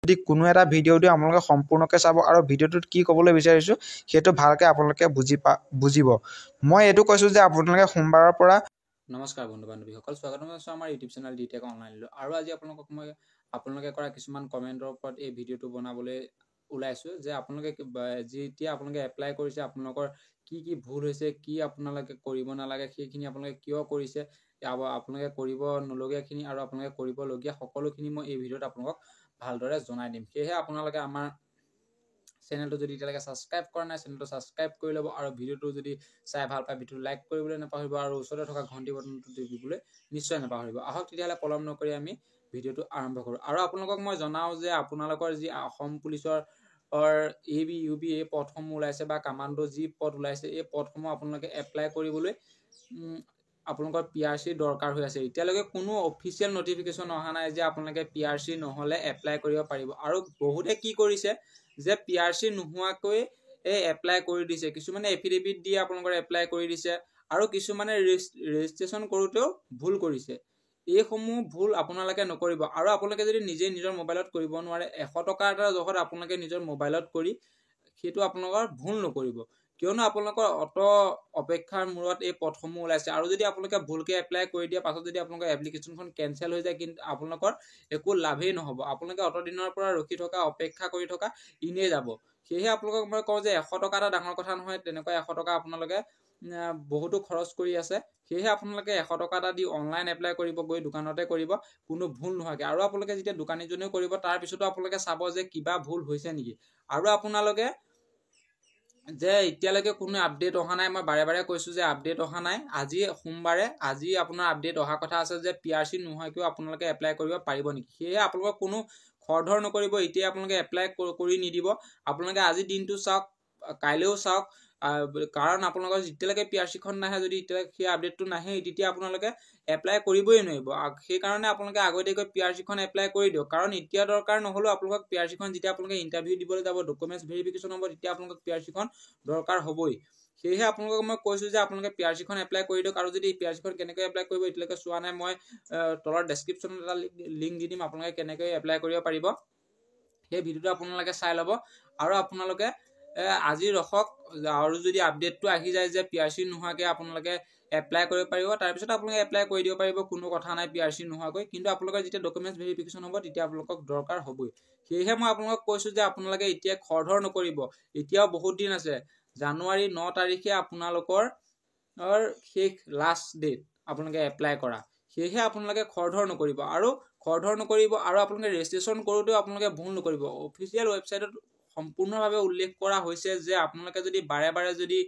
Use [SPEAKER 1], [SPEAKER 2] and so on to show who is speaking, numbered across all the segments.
[SPEAKER 1] যদি কোনো এটা ভিডিঅ' দিও আপোনালোকে সম্পূৰ্ণকৈ চাব আৰু ভিডিঅ'টোত কি ক'বলৈ বিচাৰিছোঁ সেইটো ভালকৈ আপোনালোকে বুজিব মই এইটো কৈছোঁ যে আপোনালোকে সোমবাৰৰ পৰা
[SPEAKER 2] নমস্কাৰ বন্ধু বান্ধৱীসকল স্বাগতম জনাইছোঁ আমাৰ ইউটিউব চেনেল ডিটেক অনলাইনলৈ আৰু আজি আপোনালোকে কৰা কিছুমান কমেণ্টৰ ওপৰত এই ভিডিঅ'টো বনাবলৈ ওলাইছোঁ যে আপোনালোকে যেতিয়া আপোনালোকে এপ্লাই কৰিছে আপোনালোকৰ কি ভুল হৈছে কি আপোনালোকে কৰিব নালাগে সেইখিনি আপোনালোকে কিয় কৰিছে আপোনালোকে কৰিব নলগীয়াখিনি আৰু আপোনালোকে কৰিবলগীয়া সকলোখিনি মই এই ভিডিঅ'ত আপোনালোকক ভালদৰে জনাই দিম সেয়েহে আপোনালোকে আমাৰ চেনেলটো যদি এতিয়ালৈকে সাবস্ক্ৰাইব কৰা নাই চেনেলটো সাবস্ক্ৰাইব কৰি ল'ব আৰু ভিডিঅ'টো যদি চাই ভাল পায় ভিডিঅ'টো লাইক কৰিবলৈ নাপাহৰিব আৰু ওচৰতে থকা ঘণ্টি বটনটো টিপিবলৈ নিশ্চয় নাপাহৰিব আহক তেতিয়াহ'লে পলম নকৰি আমি ভিডিঅ'টো আৰম্ভ কৰোঁ আৰু আপোনালোকক মই জনাওঁ যে আপোনালোকৰ যি অসম পুলিচৰ AB UB এই পদসমূহ ওলাইছে বা কামাণ্ডো যি পদ ওলাইছে এই পদসমূহ আপোনালোকে এপ্লাই কৰিবলৈ আপোনালোকৰ PRC দৰকাৰ হৈ আছে এতিয়ালৈকে কোনো অফিচিয়েল নটিফিকেশ্যন অহা নাই যে আপোনালোকে PRC নহলে এপ্লাই কৰিব পাৰিব আৰু বহুতে কি কৰিছে যে PRC নোহোৱাকৈ এই এপ্লাই কৰি দিছে কিছুমানে এফিডেভিট দি আপোনালোকৰ এপ্লাই কৰি দিছে আৰু কিছুমানে ৰেজিষ্ট্ৰেচন কৰোতেও ভুল কৰিছে এইসমূহ ভুল আপোনালোকে নকৰিব আৰু আপোনালোকে যদি নিজে নিজৰ মোবাইলত কৰিব নোৱাৰে 100 টকা এটা জহত আপোনালোকে নিজৰ মোবাইলত কৰি সেইটো আপোনালোকৰ ভুল নকৰিব কিয়নো আপোনালোকৰ অপেক্ষাৰ মূৰত এই পদসমূহ ওলাইছে আৰু যদি আপোনালোকে ভুলকে এপ্লাই কৰি দিয়া পাছত যদি আপোনালোকৰ এপ্লিকেশ্যনখন কেনসেল হৈ যায় কিন্তু আপোনালোকৰ একো লাভেই নহব আপোনালোকে অত দিনৰ পৰা ৰখি থকা অপেক্ষা কৰি থকা ইনে যাব সেয়ে আপোনালোকক মই কওঁ যে 100 টকা এটা ডাঙৰ কথা নহয় তেনেকৈ 100 টকা আপোনালোকে বহুতো খৰচ কৰি আছে সেয়ে আপোনালোকে 100 টকা এটা দি অনলাইন এপ্লাই কৰিব গৈ দোকানতে কৰিব কোনো ভুল নহয়কে আৰু আপোনালোকে যেতিয়া দোকানীজনেও কৰিব তাৰ পিছতো আপোনালোকে চাব যে কিবা ভুল হৈছে নেকি আৰু আপোনালোকে যে এতিয়ালৈকে কোনো আপডেট অহা নাই মই বাৰে বাৰে কৈছো যে আপডেট অহা নাই আজি সোমবাৰে আজি আপোনাৰ আপডেট অহা কথা আছে যে PRC নোহোৱাকৈ আপোনালোকে এপ্লাই কৰিব পাৰিব নেকি সেয়ে আপোনালোকক কোনো খৰধৰ নকৰিব এতিয়া আপোনালোকে এপ্লাই কৰি নিদিব আপোনালোকে আজি দিনটো চাওক কাইলেও চাওক কাৰণ আপোনালোকৰ যেতিয়ালৈকে PRC খন নাহে যদি এতিয়ালৈকে সেই আপডেটটো নাহে তেতিয়া আপোনালোকে এপ্লাই কৰিবই নোৱাৰিব সেই কাৰণে আপোনালোকে আগতীয়াকৈ PRC খন এপ্লাই কৰি দিয়ক কাৰণ এতিয়া দৰকাৰ নহলেও আপোনালোকক PRC খন যেতিয়া আপোনালোকে ইন্টাৰভিউ দিবলৈ যাব ডকুমেন্টছ ভেৰিফিকেশ্যন হ'ব তেতিয়া আপোনালোকক PRC খন দৰকাৰ হ'বই সেয়ে আপোনালোকক মই কৈছো যে আপোনালোকে PRC খন এপ্লাই কৰি দিয়ক আৰু যদি PRC খন কেনেকৈ এপ্লাই কৰিব এতিয়ালৈকে চোৱা নাই মই তলৰ ডেসক্ৰিপচনত এটা লিংক দি দিম আপোনালোকে কেনেকৈ এপ্লাই কৰিব পাৰিব সেই ভিডিওটো আপোনালোকে চাই ল'ব আৰু আপোনালোকে আজি ৰখক আৰু যদি আপডেটটো আহি যায় যে PRC নোহোৱাকৈ আপোনালোকে এপ্লাই কৰিব পাৰিব তাৰ পিছত আপোনালোকে এপ্লাই কৰি দিব পাৰিব কোনো কথা নাই PRC নোহোৱাকৈ কিন্তু আপোনালোকৰ যেতিয়া ডকুমেন্টছ ভেৰিফিকেশ্যন হ'ব তেতিয়া আপোনালোকক দৰকাৰ হ'বই সেয়েহে মই আপোনালোকক কৈছো যে আপোনালোকে এতিয়া খৰধৰ নকৰিব এতিয়াও বহুত দিন আছে জানুৱাৰী 9 তাৰিখে আপোনালোকৰ শেষ লাষ্ট ডেট আপোনালোকে এপ্লাই কৰা সেয়েহে আপোনালোকে খৰধৰ নকৰিব আৰু আপোনালোকে ৰেজিষ্ট্ৰেচন কৰোতেও আপোনালোকে ভুল নকৰিব অফিচিয়েল ৱেবছাইটত সম্পূৰ্ণভাৱে উল্লেখ কৰা হৈছে যে আপোনালোকে যদি বাৰে বাৰে যদি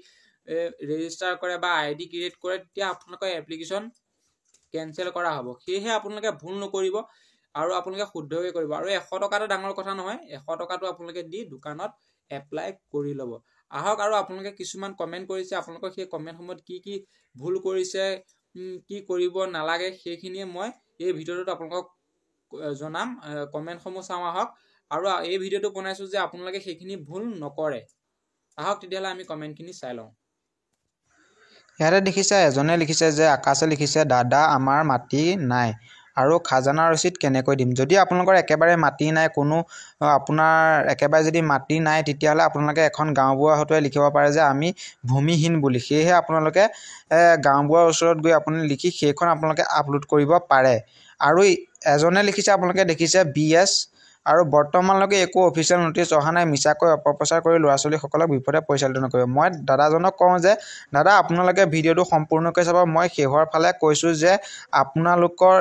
[SPEAKER 2] ৰেজিষ্টাৰ কৰে বা আইডি ক্ৰিয়েট কৰে তেতিয়া আপোনালোকৰ এপ্লিকেশ্যন কেনসেল কৰা হ'ব সেয়েহে আপোনালোকে ভুল নকৰিব আৰু আপোনালোকে শুদ্ধকৈ কৰিব আৰু 100 টকা এটা ডাঙৰ কথা নহয় 100 টকাটো আপোনালোকে দি দোকানত এপ্লাই কৰি ল'ব আহক আৰু আপোনালোকে কিছুমান কমেন্ট কৰিছে আপোনালোকৰ সেই কমেন্টসমূহত কি ভুল কৰিছে কি কৰিব নালাগে সেইখিনিয়ে মই এই ভিডিঅ'টোত আপোনালোকক জনাম কমেন্টসমূহ চাওঁ আহক আৰু এই ভিডিঅ'টো বনাইছো যে আপোনালোকে সেইখিনি ভুল নকৰে আহক তেতিয়ালে আমি কমেন্টখিনি চাই লওঁ
[SPEAKER 1] ইয়াতে দেখিছে এজনে লিখিছে যে আকাশে লিখিছে দাদা আমাৰ মাটি নাই আৰু খাজানা ৰচিদ কেনেকৈ দিম যদি আপোনালোকৰ একেবাৰে মাটি নাই কোনো আপোনাৰ একেবাৰে যদি মাটি নাই তেতিয়াহলে আপোনালোকে এখন গাঁওবুঢ়া হতুৱাই লিখিব পাৰে যে আমি ভূমিহীন বুলি সেয়েহে আপোনালোকে গাঁওবুঢ়াৰ ওচৰত গৈ আপুনি লিখি সেইখন আপোনালোকে আপলোড কৰিব পাৰে আৰু এজনে লিখিছে আপোনালোকে দেখিছে BS আৰু বৰ্তমানলৈকে একো অফিচিয়েল নোটিছ অহা নাই মিছাকৈ অপপ্ৰচাৰ কৰি ল'ৰা-ছোৱালীসকলক বিপদে পৰিচালিত নকৰিব মই দাদাজনক কওঁ যে দাদা আপোনালোকে ভিডিঅ'টো সম্পূৰ্ণকৈ চাব মই শেহৰ ফালে কৈছো যে আপোনালোকৰ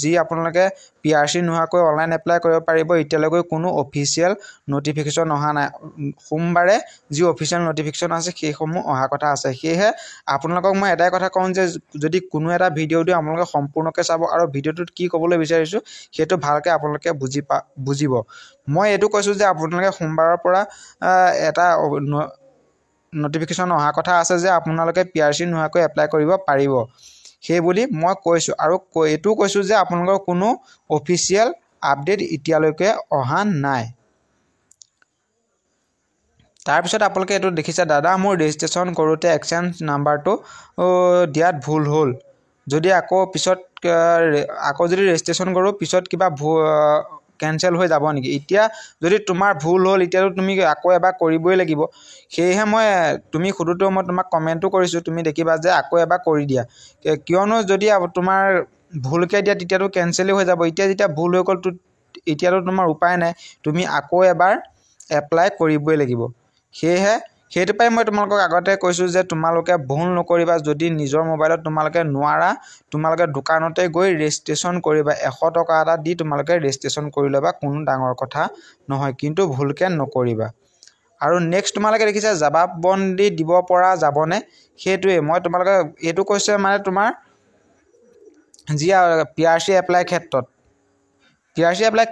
[SPEAKER 1] যি আপোনালোকে PRC নোহোৱাকৈ অনলাইন এপ্লাই কৰিব পাৰিব এতিয়ালৈকে কোনো অফিচিয়েল নটিফিকেশ্যন অহা নাই সোমবাৰে যি অফিচিয়েল নটিফিকেশ্যন আছে সেইসমূহ অহা কথা আছে সেয়েহে আপোনালোকক মই এটাই কথা কওঁ যে যদি কোনো এটা ভিডিঅ' দিও আপোনালোকে সম্পূৰ্ণকৈ চাব আৰু ভিডিঅ'টোত কি ক'বলৈ বিচাৰিছো সেইটো ভালকৈ আপোনালোকে বুজিব মই এইটো কৈছো যে আপোনালোকে সোমবাৰৰ পৰা এটা নটিফিকেশ্যন অহা কথা আছে যে আপোনালোকে PRC নোহোৱাকৈ এপ্লাই কৰিব পাৰিব সেই বুলি মই কৈছো আৰু এইটো কৈছো যে আপোনালোকৰ কোনো অফিচিয়েল আপডেট এতিয়ালৈকে অহা নাই তাৰ পিছত আপোনালোকে এটো দেখিছে দাদা মোৰ ৰেজিষ্ট্ৰেচন কৰোতে এক্সচেঞ্জ নাম্বাৰটো দিয়াত ভুল হ'ল যদি আকৌ পিছত যদি ৰেজিষ্ট্ৰেচন কৰো পিছত কিবা কেনচেল হৈ যাব নেকি? এতিয়া যদি তোমাৰ ভুল হ'ল এতিয়াতো তুমি আকৌ এবাৰ কৰিবই লাগিব। সেয়েহে তুমি সোধোতেও মই তোমাক কমেণ্টো কৰিছোঁ, তুমি দেখিবা যে আকৌ এবাৰ কৰি দিয়া। কিয়নো যদি তোমাৰ ভুলকৈ দিয়া তেতিয়াতো কেনচেলেই হৈ যাব। এতিয়া যেতিয়া ভুল হৈ গ'ল এতিয়াতো তোমাৰ উপায় নাই, তুমি আকৌ এবাৰ এপ্লাই কৰিবই লাগিব। সেয়েহে সেইটো পাই মই তোমালোকক আগতে কৈছোঁ যে তোমালোকে ভুল নকৰিবা। যদি নিজৰ মোবাইলত তোমালোকে নোৱাৰা, তোমালোকে দোকানতে গৈ ৰেজিষ্ট্ৰেশ্যন কৰিবা। 100 টকা এটা দি তোমালোকে ৰেজিষ্ট্ৰেশ্যন কৰি ল'বা, কোনো ডাঙৰ কথা নহয়, কিন্তু ভুলকৈ নকৰিবা। আৰু নেক্সট তোমালোকে দেখিছা জবাববন্দী দিব পৰা যাবনে? সেইটোৱে মই তোমালোকে এইটো কৈছে মানে তোমাৰ যি PRC এপ্লাই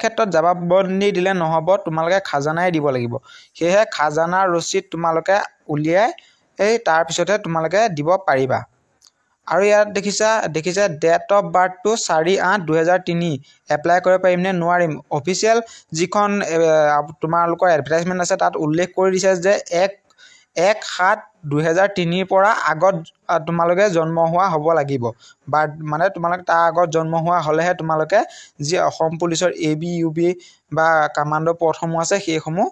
[SPEAKER 1] ক্ষেত্ৰত জবাববন্দী দিলে নহ'ব, তোমালোকে খাজানাই দিব লাগিব। সেয়েহে খাজানাৰ ৰচিদ তোমালোকে উলিয়াই তাৰপিছতহে তোমালোকে দিব পাৰিবা। আৰু ইয়াত দেখিছা ডেট অফ বাৰ্থটো 4/8/2003। এপ্লাই কৰিব পাৰিম নে নোৱাৰিম? অফিচিয়েল যিখন তোমালোকৰ এডভাৰটাইজমেণ্ট আছে তাত উল্লেখ কৰি দিছে যে 1/7/2003 পৰা আগত তোমালোকে জন্ম হোৱা হ'ব লাগিব। মানে তোমালোকে তাৰ আগত জন্ম হোৱা হ'লেহে তোমালোকে যি অসম পুলিচৰ AB UB বা কামাণ্ডো পদসমূহ আছে সেইসমূহ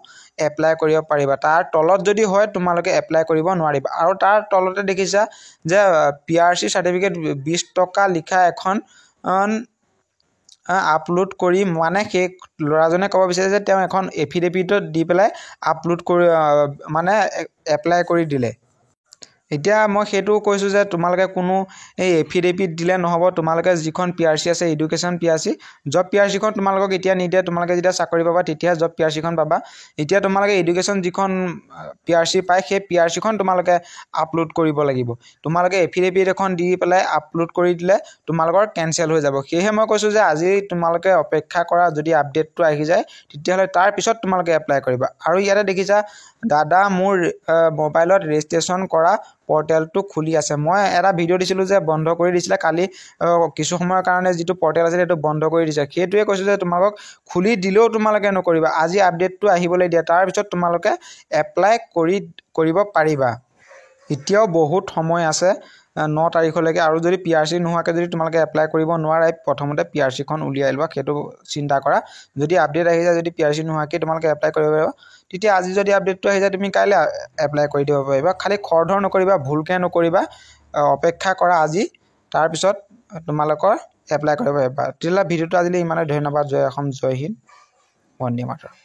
[SPEAKER 1] এপ্লাই কৰিব পাৰিবা। তাৰ তলত যদি হয় তোমালোকে এপ্লাই কৰিব নোৱাৰিবা। আৰু তাৰ তলতে দেখিছা যে PRC চাৰ্টিফিকেট 20 টকা লিখা এখন আপলোড কৰি, মানে সেই ল'ৰাজনে ক'ব বিচাৰে যে তেওঁ এখন এফিডেভিটত দি পেলাই আপলোড কৰি মানে এপ্লাই কৰি দিলে। এতিয়া মই সেইটো কৈছোঁ যে তোমালোকে কোনো এফিডেভিট দিলে নহ'ব। তোমালোকে যিখন PRC আছে এডুকেশ্যন PRC, জব PRCখন তোমালোকক এতিয়া নিদিয়ে। তোমালোকে যেতিয়া চাকৰি পাবা তেতিয়াহে জব PRCখন পাবা। এতিয়া তোমালোকে এডুকেশ্যন যিখন PRC পায় সেই PRCখন তোমালোকে আপলোড কৰিব লাগিব। তোমালোকে এফিডেভিট এখন দি পেলাই আপলোড কৰি দিলে তোমালোকৰ কেনচেল হৈ যাব। সেয়েহে মই কৈছোঁ যে আজি তোমালোকে অপেক্ষা কৰা, যদি আপডেটটো আহি যায় তেতিয়াহ'লে তাৰ পিছত তোমালোকে এপ্লাই কৰিবা। আৰু ইয়াতে দেখিছা দাদা মোৰ মোবাইলত ৰেজিষ্ট্ৰেশ্যন কৰা পৰ্টেলটো খুলি আছে। মই এটা ভিডিঅ' দিছিলোঁ যে বন্ধ কৰি দিছিলে কালি, কিছু সময়ৰ কাৰণে যিটো পৰ্টেল আছিল সেইটো বন্ধ কৰি দিছে। সেইটোৱে কৈছোঁ যে তোমালোকক খুলি দিলেও তোমালোকে নকৰিবা। আজি আপডেটটো আহিবলৈ দিয়া, তাৰপিছত তোমালোকে এপ্লাই কৰিব পাৰিবা। এতিয়াও বহুত সময় আছে 9 তাৰিখলৈকে। আৰু যদি PRC নোহোৱাকৈ যদি তোমালোকে এপ্লাই কৰিব নোৱাৰা, প্ৰথমতে PRCখন উলিয়াই লোৱা, সেইটো চিন্তা কৰা। যদি আপডেট আহি যায়, যদি PRC নোহোৱাকৈ তোমালোকে এপ্লাই কৰিব পাৰিবা, তেতিয়া আজি যদি আপডেটটো আহি যায় তুমি কাইলৈ এপ্লাই কৰি দিব পাৰিবা। খালি খৰধৰ নকৰিবা, ভুলকৈ নকৰিবা, অপেক্ষা কৰা আজি, তাৰপিছত তোমালোকৰ এপ্লাই কৰিব পাৰিবা। তেতিয়াহ'লে ভিডিঅ'টো আজিলৈ ইমানেই। ধন্যবাদ। জয় অসম, জয় হিন্দ, বন্দে মাতৰম।